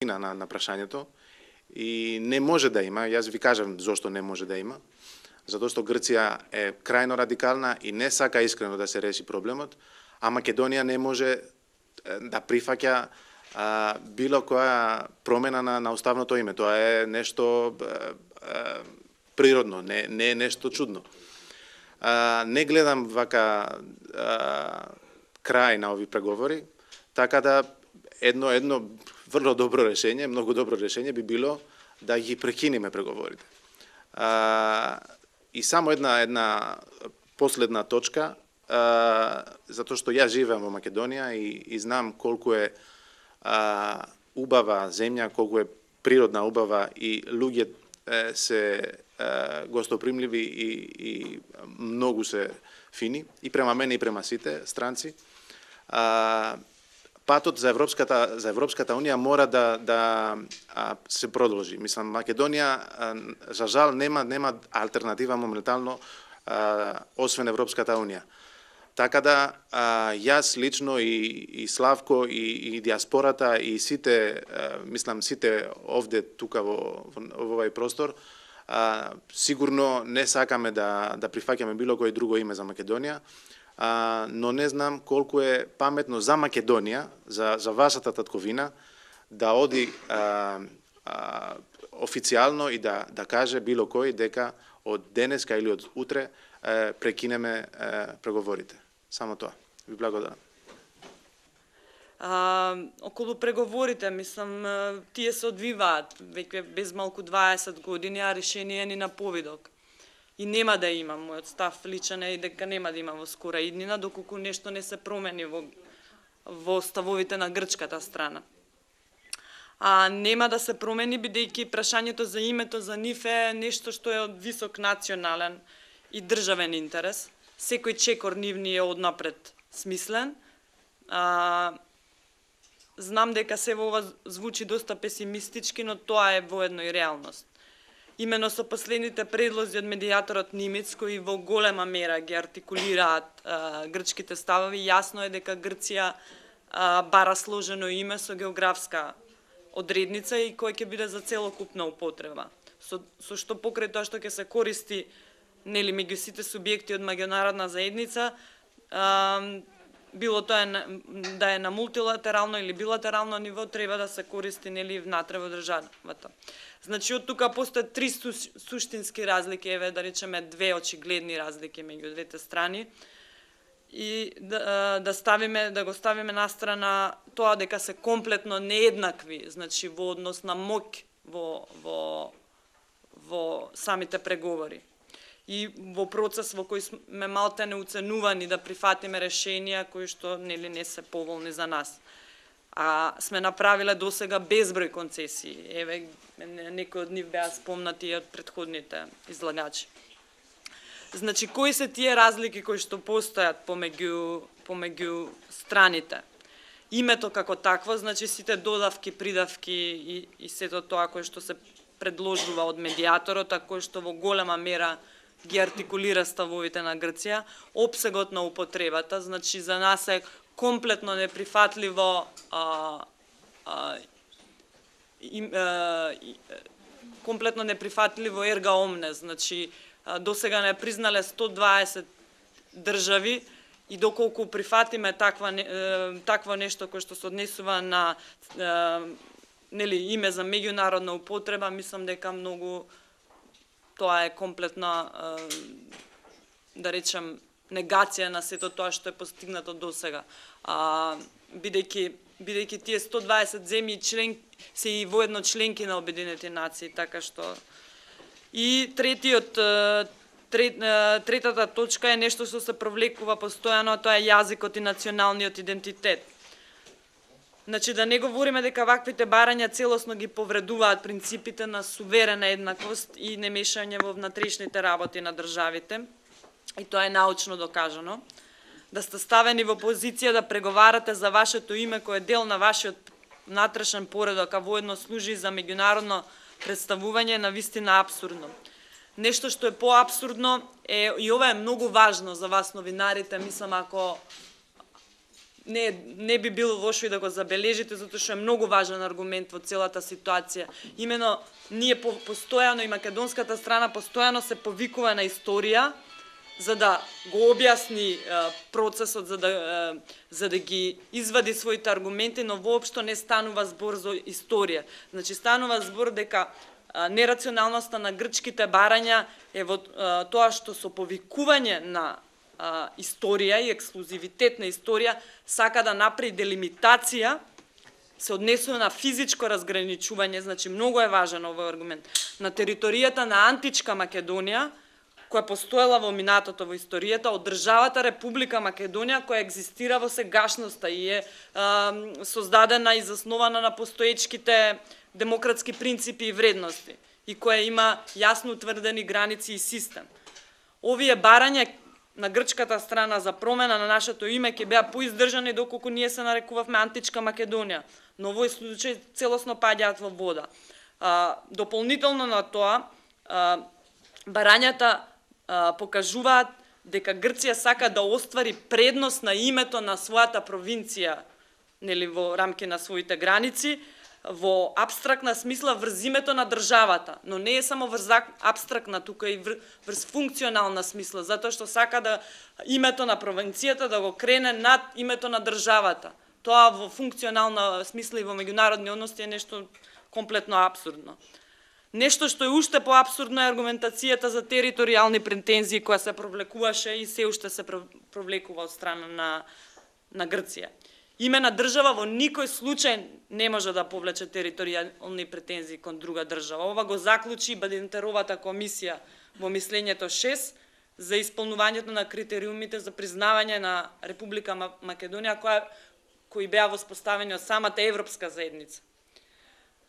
вистина на прашањето и не може да има, јас ви кажам зошто не може да има, затоа што Грција е крајно радикална и не сака искрено да се реши проблемот, а Македонија не може да прифаќа било која промена на уставното име. Тоа е нешто природно, не е нешто чудно. Не гледам вака крај на овие преговори, така да едно врло добро решење, многу добро решење би било да ги прекинеме преговорите. И само една последна точка, затоа што ја живеам во Македонија и знам колку е убава земја, колку е природна убава и луѓе се гостопримливи и многу се фини и према мене и према сите странци. Патот за Европската унија мора да се продолжи. Мислам, Македонија за жал нема алтернатива моментално освен Европската унија. Така да јас лично и Славко и диаспората и сите, мислам сите овде тука во овој простор, сигурно не сакаме да прифаќаме било кој друго име за Македонија, но не знам колку е паметно за Македонија, за вашата татковина, да оди официјално и да каже било кој дека од денеска или од утре прекинеме преговорите. Само тоа. Ви благодарам. Околу преговорите, мислам, тие се одвиваат веќе без малку 20 години, а решение ни на повидок. И нема да има, мојот став личен е и дека нема да има во скора иднина, доколку нешто не се промени во ставовите на грчката страна. Нема да се промени, бидејќи прашањето за името за нив е нешто што е од висок национален и државен интерес. Секој чекор нивни е однапред смислен. Знам дека се ова звучи доста песимистички, но тоа е воедно и реалност. Имено со последните предлози од медијаторот Нимец, кои во голема мера ги артикулираат грчките ставови, јасно е дека Грција бара сложено име со географска одредница и кој ќе биде за целокупна употреба. Со што покрај тоа што ќе се користи меѓу сите субјекти од меѓународна заедница, било тоа да е на мултилатерално или билатерално ниво, треба да се користи внатре во државата. Значи, од тука постојат три суштински разлики, да речеме две очигледни разлики меѓу двете страни, и да го ставиме настрана тоа дека се комплетно нееднакви, значи во однос на моќ во самите преговори. И во процес во кој сме малте неуценувани да прифатиме решенија кои што не се поволни за нас. Сме направиле досега безброј концесии. Еве, некои од нив беа спомнати од претходните излагачи. Значи, кои се тие разлики кои што постојат помеѓу страните? Името како такво, значи сите додавки, придавки и сето тоа кој што се предложува од медијаторот, а кој што во голема мера ги артикулира ставовите на Грција, опсегот на употребата, значи за нас е комплетно неприфатливо ерга омне, значи досега не признале 120 држави и доколку прифатиме такво нешто кој што се однесува на име за меѓународна употреба, мислам дека многу тоа е комплетна, да речем, негација на сето тоа што е постигнато досега. Бидејќи тие 120 земји се и воедно членки на Обединети нации, така што... И третата точка е нешто што се провлекува постојано, тоа е јазикот и националниот идентитет. Значи, да не говориме дека ваквите барања целосно ги повредуваат принципите на суверена еднаквост и немешање во внатрешните работи на државите, и тоа е научно докажано, да сте ставени во позиција да преговарате за вашето име кој е дел на вашиот внатрешен поредок, а воедно служи за меѓународно представување, на вистина апсурдно. Нешто што е поапсурдно е, и ова е многу важно за вас новинарите, мислам, ако не би било лошо и да го забележите, затоа што е многу важен аргумент во целата ситуација. Имено, ние постојано и македонската страна постојано се повикува на историја, за да го објасни процесот, за да ги извади своите аргументи, но воопшто не станува збор за историја. Значи, станува збор дека нерационалноста на грчките барања е во тоа што со повикување на историја и ексклузивитет на историја сака да направи делимитација, се однесува на физичко разграничување, значи многу е важен овој аргумент, на територијата на античка Македонија, која постоела во минатото во историјата, од државата Република Македонија, која екзистира во сегашноста и е создадена и заснована на постоечките демократски принципи и вредности, и која има јасно утврдени граници и систем. Овие барања на грчката страна за промена на нашето име ќе беа поиздржани доколку ние се нарекувавме античка Македонија, но во овој случај целосно паѓаат во вода. Дополнително на тоа, барањата покажуваат дека Грција сака да оствари предност на името на својата провинција, нели, во рамки на своите граници, во абстрактна смисла врз името на државата, но не е само врз абстрактна, тука и врз функционална смисла, затоа што сака да името на провинцијата да го крене над името на државата. Тоа во функционална смисла и во меѓународни односи е нешто комплетно абсурдно. Нешто што е уште поабсурдно е аргументацијата за територијални претензии која се провлекуваше и се уште се провлекува од страна на Грција. Име на држава во никој случај не може да повлече територијални претензии кон друга држава. Ова го заклучи Бадинтеровата комисија во мислењето 6 за исполнувањето на критериумите за признавање на Република Македонија, кои беа воспоставени од самата Европска заедница.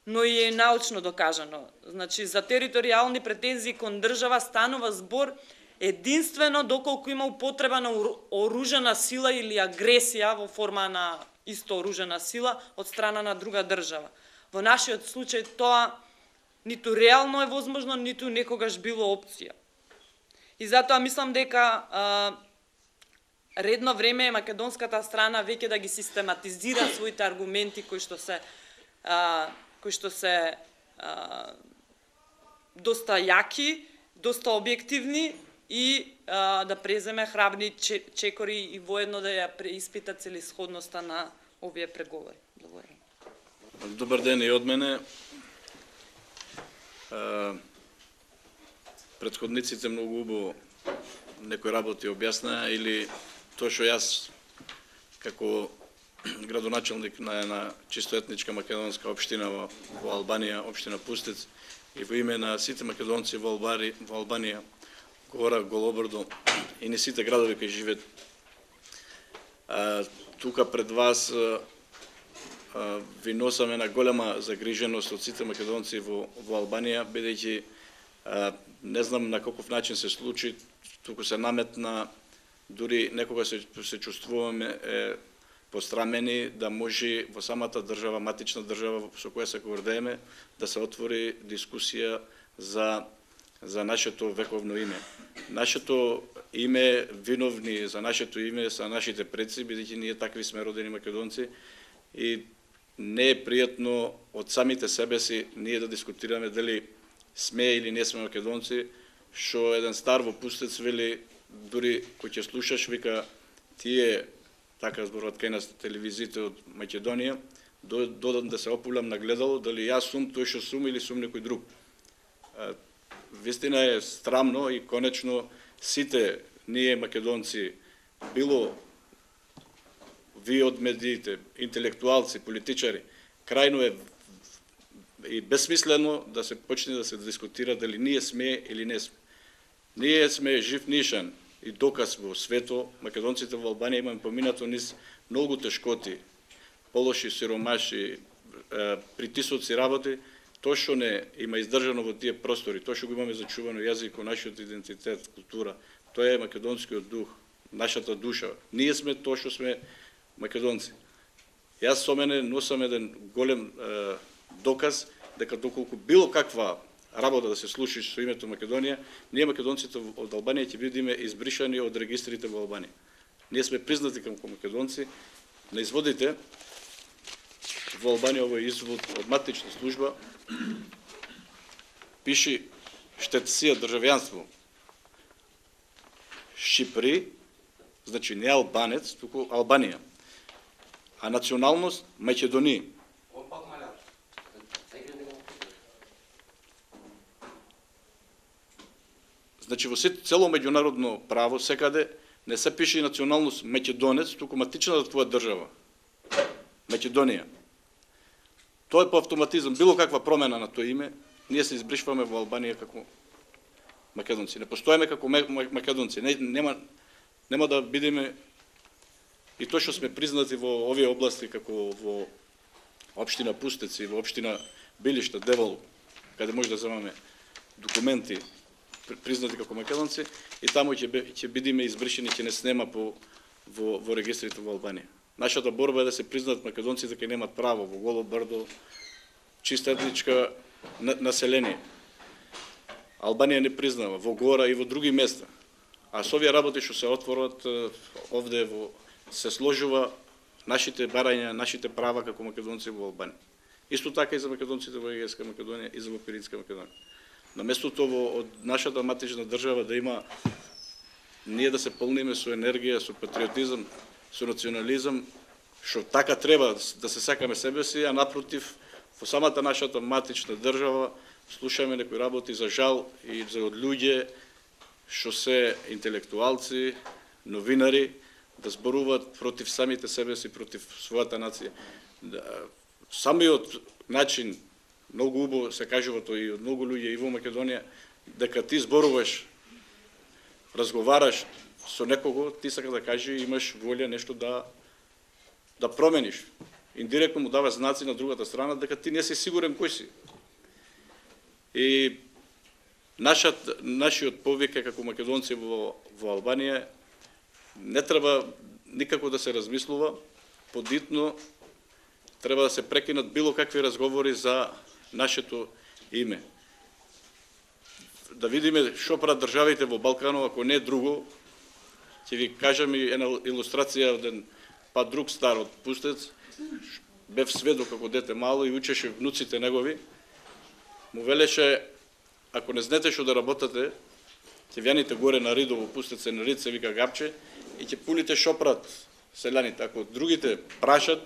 Но и е научно докажано. Значи, за територијални претензии кон држава станува збор единствено доколку има употреба на оружена сила или агресија во форма на исто оружена сила од страна на друга држава. Во нашиот случај тоа ниту реално е возможно, ниту некогаш било опција. И затоа мислам дека редно време е македонската страна веќе да ги систематизира своите аргументи кои што се доста јаки, доста објективни и да преземе храбни чекори и воедно да ја преиспита целисходноста на овие преговори. Благодарам. Добар ден и од мене. Претходниците многу убаво некои работи објаснаа или тоа што јас како градоначелник на чисто етничка македонска општина во Албанија, општина Пустец, и во име на сите македонци во Албанија, Гора, Голобрдо и не сите градови кои живеат тука пред вас ви носаме на голема загриженост од сите македонци во Албанија, бидејќи не знам на каков начин се случи, туку се наметна, дури некога се чувствуваме пострамени да може во самата држава, матична држава со која се гордееме, да се отвори дискусија за нашето вековно име. Нашето име, виновни за нашето име са нашите предци, бидејќи ние такви сме родени македонци и не е пријатно од самите себе си ние да дискутираме дали сме или не сме македонци, што еден стар во Пустец вели, дури кој ќе слушаш, вика, тие, така зборуват кај нас телевизиите од Македонија, додам да се опулам на гледало, дали јас сум тој што сум или сум некој друг. Вистина е срамно и конечно сите ние македонци, било вие од медиите, интелектуалци, политичари, крајно е и безсмислено да се почне да се дискутира дали ние сме или не сме. Ние сме жив нишан и доказ во свето, македонците во Албанија имаме поминато низ многу тешкоти, полоши, сиромаши, притисоци работи, тоа што не има издржано во тие простори, тоа што го имаме зачувано јазико, нашиот идентитет, култура, тоа е македонскиот дух, нашата душа. Ние сме тоа што сме македонци. Јас со мене носам еден голем доказ дека доколку било каква работа да се случи со името Македонија, ние македонците од Албанија ќе бидеме избришани од регистрите во Албанија. Ние сме признати како македонци на изводите, во Албанија овој извод од матична служба пише штетсија државјанство Шипри, значи не албанец, туку Албанија, а националност Македонија. Значи во цело меѓународно право секаде не се пише националност македонец, туку матичната твоја држава Македонија. Тоа е по автоматизам, било каква промена на тоа име, ние се избришваме во Албанија како македонци. Не постоеме како македонци. Нема да бидеме и тоа што сме признати во овие области како во општина Пустеци, во општина Билишта, Девол, каде може да земаме документи признати како македонци, и таму ќе бидеме избришени, ќе не снема во регистрите во Албанија. Нашата борба е да се признаат македонците дека немаат право во Голо Брдо, чиста етничка население. Албанија не признава во Гора и во други места. А со овие работи што се отворат овде се сложува нашите барања, нашите права како македонци во Албанија. Исто така и за македонците во Егејска Македонија и за во Пиринска Македонија. Наместото од нашата матична држава да има ние да се полниме со енергија, со патриотизам, со национализам, што така треба да се сакаме себе си, а напротив, во самата нашата матична држава слушаме некои работи за жал и за од луѓе што се интелектуалци, новинари, да зборуваат против самите себе си, против својата нација. Самиот начин, многу убаво се кажува тоа и од многу луѓе и во Македонија, дека ти зборуваш, разговараш со некого, ти сака да кажи имаш волја нешто да промениш. Индиректно му дава знаци на другата страна дека ти не си сигурен кој си. И нашиот повик е како македонци во Албанија не треба никако да се размислува, подитно треба да се прекинат било какви разговори за нашето име. Да видиме што прават државите во Балканот, ако не друго, ќе ви кажам и една илустрација од еден друг стар од Пустец, бев сведок како дете мало и учеше внуците негови, му велеше, ако не знаете што да работате, ќе вјаните горе на Ридо во Пустец, на Рид се вика Гапче, и ќе пулите што прават селјаните. Ако другите прашат,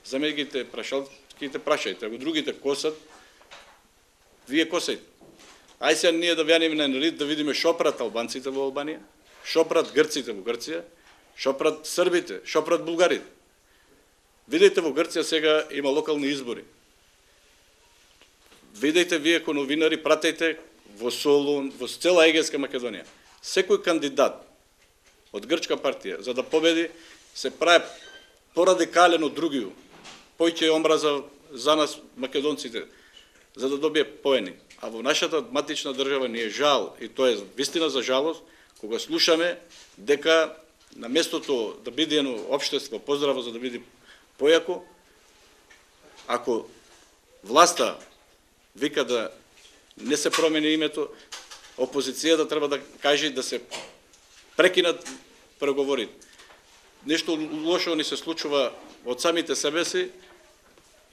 замеѓите прашалките прашајте, ако другите косат, вие косајте. Ај сега ние да вјаниме на Рид да видиме што прават албанците во Албанија, што прават грците во Грција, што прават србите, што прават булгарите. Видете во Грција сега има локални избори. Видете вие како новинари, пратете во Солун, во цела Егејска Македонија. Секој кандидат од грчка партија за да победи се прави порадикален од другиот. Појќе омраза за нас македонците за да добие поени. А во нашата матична држава ни е жал, и тоа е вистина за жалост, кога слушаме дека на местото да биде едно општество поздраво за да биде појако, ако власта вика да не се промени името, опозицијата треба да каже да се прекинат преговори. Нешто лошо ни се случува од самите себе си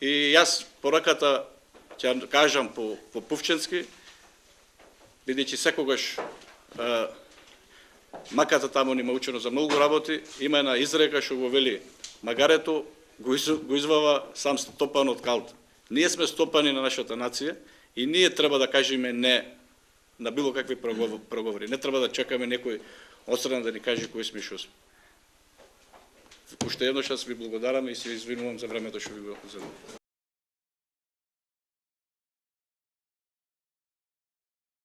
и јас пораката ќе кажам по пувченски, бидејќи секогаш маката таму нима учено за многу работи, има една изрека што го вели магарето го извава сам стопан од калта. Ние сме стопани на нашата нација и ние треба да кажеме не на било какви проговори. Не треба да чекаме некој отстрана да ни каже кој сме што сме. Уште еднаш ви благодарам и се извинувам за времето што ви го земам.